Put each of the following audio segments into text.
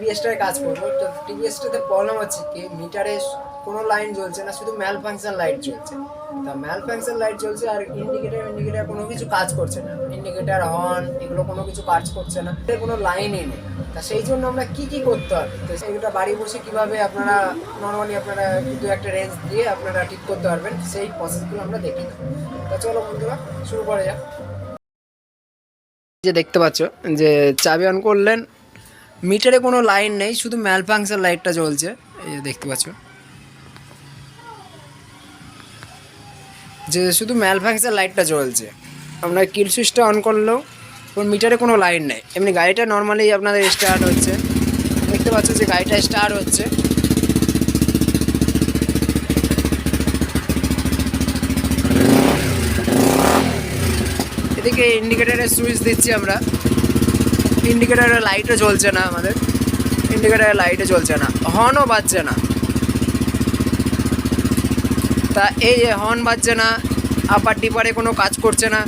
টিভিএসটায় কাজ করবো। তো টিভিএসটাতে প্রবলেম হচ্ছে কি, মিটারে কোনো লাইন জ্বলছে না, শুধু ম্যাল ফাংশন লাইট জ্বলছে। তা ম্যাল ফাংশন লাইট জ্বলছে আর ইন্ডিকেটার কোনো কিছু কাজ করছে না, ইন্ডিকেটার হর্ন এগুলো কোনো কিছু কাজ করছে না, কোনো লাইনই নেই। তা সেই জন্য আমরা কি করতে হবে, তো সেইটা বাড়ি বসে কিভাবে আপনারা নর্মালি আপনারা দু একটা রেঞ্জ দিয়ে আপনারা ঠিক করতে পারবেন, সেই প্রসেসগুলো আমরা দেখি। তা চলো বন্ধুরা শুরু করা যাক। যে দেখতে পাচ্ছ যে চাবি অন করলেন, মিটারে কোনো লাইন নেই, শুধু ম্যাল ফাংশন লাইটটা জ্বলছে। এই যে দেখতে পাচ্ছ যে শুধু ম্যাল ফাংশন লাইটটা জ্বলছে। আমরা কিল সুইচটা অন করলেও মিটারে কোনো লাইন নেই। এমনি গাড়িটা নর্মালি আপনাদের স্টার্ট হচ্ছে, দেখতে পাচ্ছ যে গাড়িটা স্টার্ট হচ্ছে। এদিকে ইন্ডিকেটারের সুইচ দিচ্ছি আমরা, ইন্ডিকেটারের লাইটও জ্বলছে না, আমাদের ইন্ডিকেটারের লাইটও জ্বলছে না, হর্নও বাজছে না। তা এই যে হর্ন বাজছে না, আপার ডিপারে কোনো কাজ করছে না,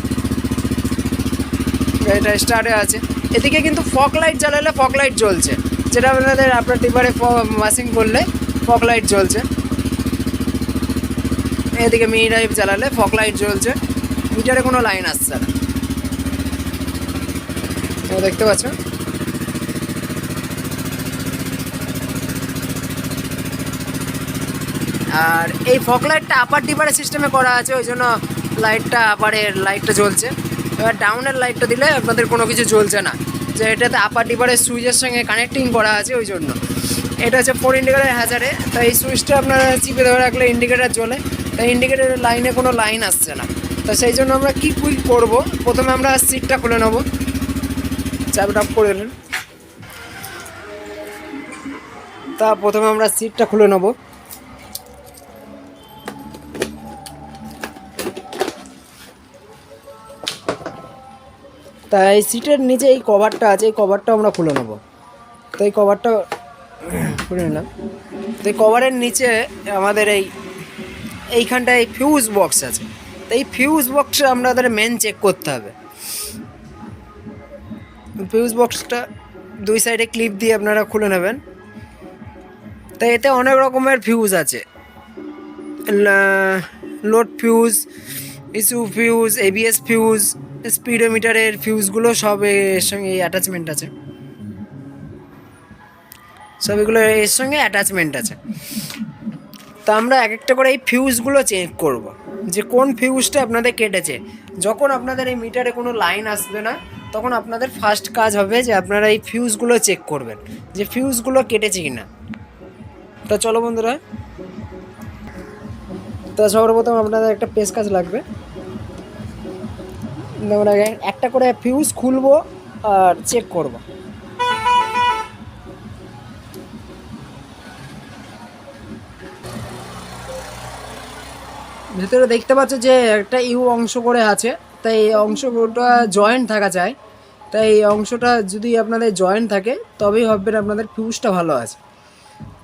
গাড়িটা স্টার্টে আছে। এদিকে কিন্তু ফগ লাইট জ্বালালে ফগ লাইট জ্বলছে, যেটা আপনাদের আপনার ডিপারে ওয়াশিং করলে ফগ লাইট জ্বলছে। এদিকে মিনি ড্রাইভ জ্বালালে ফগ লাইট জ্বলছে, মিটারে কোনো লাইন আসছে না, দেখতে পাচ্ছ। আর এই ফগ লাইটটা আপার ডিপারের সিস্টেমে করা আছে, ওই জন্য লাইটটা আপারের লাইটটা জ্বলছে। এবার ডাউনের লাইটটা দিলে আপনাদের কোনো কিছু জ্বলছে না, যে এটাতে আপার ডিপারের সুইচের সঙ্গে কানেক্টিং করা আছে, ওই জন্য। এটা হচ্ছে 4 ইন্ডিকেটার হ্যাজারে। তাই এই সুইচটা আপনারা চিপে ধরে রাখলে ইন্ডিকেটার জ্বলে, তাই ইন্ডিকেটারের লাইনে কোনো লাইন আসছে না। তো সেই জন্য আমরা কী করবো, প্রথমে আমরা সিটটা খুলে নেবো, চাবিটা অফ করে দিলেন। তা প্রথমে আমরা সিটটা খুলে নেবো। তা এই সিটের নিচে এই কভারটা আছে, এই কভারটা আমরা খুলে নেবো। তো এই কভারটা খুলে নিলাম। তো এই কভারের নিচে আমাদের এইখানটায় ফিউজ বক্স আছে। তো এই ফিউজ বক্সটা আমাদের মেন চেক করতে হবে। ফিউজ বক্সটা দুই সাইডে ক্লিপ দিয়ে আপনারা খুলে নেবেন। তো এতে অনেক রকমের ফিউজ আছে, load fuse, issue fuse, ABS fuse, স্পিডোমিটারের ফিউজগুলো সব এর সঙ্গে অ্যাটাচমেন্ট আছে, সব এগুলো এর সঙ্গে অ্যাটাচমেন্ট আছে। তো আমরা এক একটা করে এই ফিউজগুলো চেক করব, যে কোন ফিউজটা আপনাদের কেটেছে। যখন আপনাদের এই মিটারে কোনো লাইন আসবে না, তখন আপনাদের ফার্স্ট কাজ হবে যে আপনারা এই ফিউজগুলো চেক করবেন, যে ফিউজগুলো কেটেছে কি না। তো চলো বন্ধুরা, তো সর্বপ্রথম আপনাদের একটা পেস কাজ লাগবে। আমরা একটা করে ফিউজ খুলবো আর চেক করব। ভেতরে দেখতে পাচ্ছ যে একটা ইউ অংশ করে আছে, তাই এই অংশটা জয়েন্ট থাকা চাই। তাই এই অংশটা যদি আপনাদের জয়েন্ট থাকে তবেই ভাববেন আপনাদের ফিউজটা ভালো আছে।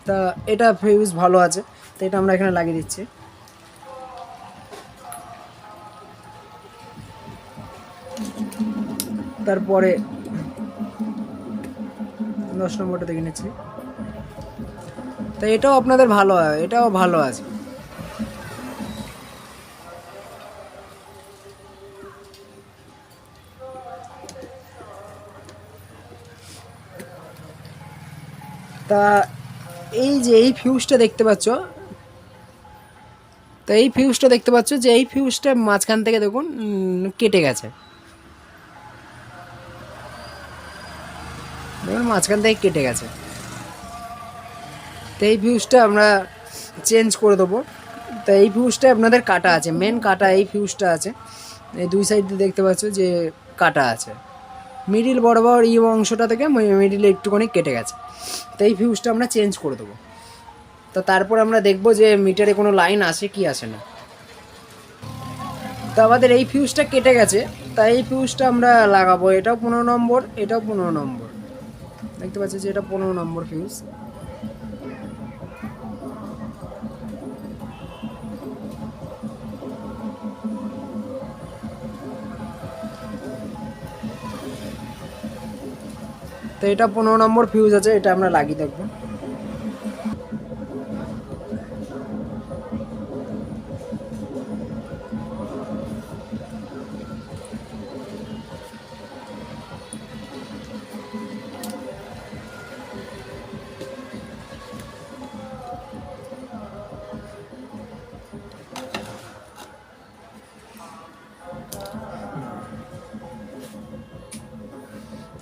তা এটা ফিউজ ভালো আছে, তো এটা আমরা এখানে লাগিয়ে দিচ্ছি। তারপরে 10 নম্বরটা দেখে নিচ্ছি। তো এটাও আপনাদের ভালো হয়, এটাও ভালো আছে। তা এই যে এই ফিউজটা দেখতে পাচ্ছ, তো এই ফিউজটা দেখতে পাচ্ছ যে এই ফিউজটা মাঝখান থেকে দেখুন কেটে গেছে, দেখুন মাঝখান থেকে কেটে গেছে। তো এই ফিউজটা আমরা চেঞ্জ করে দেবো। তো এই ফিউজটা আপনাদের কাটা আছে, মেন কাটা এই ফিউজটা আছে। এই দুই সাইড দিয়ে দেখতে পাচ্ছ যে কাটা আছে, মিডিল বরাবর এই অংশটা থেকে মিডিলে একটুখানি কেটে গেছে। তো এই ফিউজটা আমরা চেঞ্জ করে দেবো। তো তারপর আমরা দেখব যে মিটারে কোনো লাইন আসে কি আসে না। তো আমাদের এই ফিউজটা কেটে গেছে, তাই এই ফিউজটা আমরা লাগাবো। এটাও 15 নম্বর, এটাও 15 নম্বর, দেখতে পাচ্ছি যে এটা 15 নম্বর ফিউজ। তো এটা 15 নম্বর ফিউজ আছে, এটা আমরা লাগিয়ে দেখবো।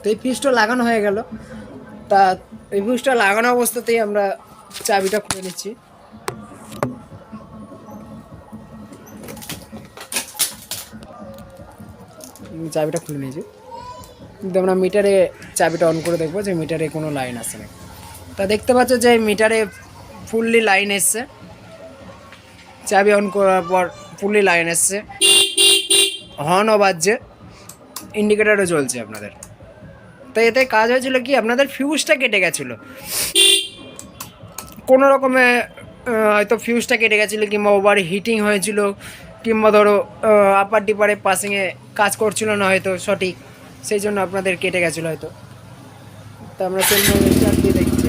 তো এই ফিউজটা লাগানো হয়ে গেল। তা এই ফিউজটা লাগানো অবস্থাতেই আমরা চাবিটা খুলে নিচ্ছি। চাবিটা খুলে নিয়েছি, কিন্তু আমরা মিটারে চাবিটা অন করে দেখবো যে মিটারে কোনো লাইন আসে না। তা দেখতে পাচ্ছ যে মিটারে ফুললি লাইন এসছে, চাবি অন করার পর ফুললি লাইন এসছে, হর্নও বাজছে, ইন্ডিকেটারও জ্বলছে আপনাদের। তো এতে কাজ হয়েছিল কি, আপনাদের ফিউজটা কেটে গেছিলো কোনো রকমে, হয়তো ফিউজটা কেটে গেছিলো, কিংবা ওভার হিটিং হয়েছিল, কিংবা ধরো আপার ডিপারে পাসিংয়ে কাজ করছিল না হয়তো সঠিক, সেই জন্য আপনাদের কেটে গেছিলো হয়তো। তো আমরা স্টার্ট দিয়ে দেখছি।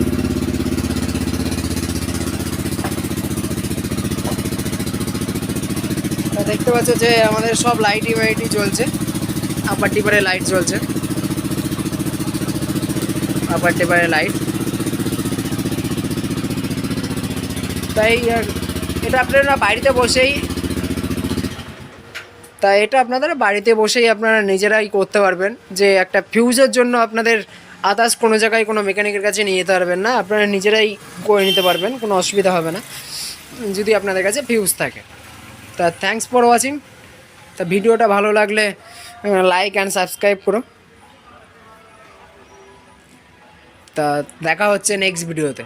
তা দেখতে পাচ্ছ যে আমাদের সব লাইটই জ্বলছে, আপার ডিপারে লাইট জ্বলছে, আপার ডিপারে লাইট। তাই এটা আপনারা বাড়িতে বসেই আপনারা নিজেরাই করতে পারবেন, যে একটা ফিউজের জন্য আপনাদের আদার্স কোনো জায়গায় কোনো মেকানিকের কাছে নিয়ে যেতে পারবেন না, আপনারা নিজেরাই করে নিতে পারবেন, কোনো অসুবিধা হবে না যদি আপনাদের কাছে ফিউজ থাকে। তা থ্যাঙ্কস ফর ওয়াচিং। তা ভিডিওটা ভালো লাগলে লাইক অ্যান্ড সাবস্ক্রাইব করো। তা দেখা হচ্ছে নেক্সট ভিডিওতে।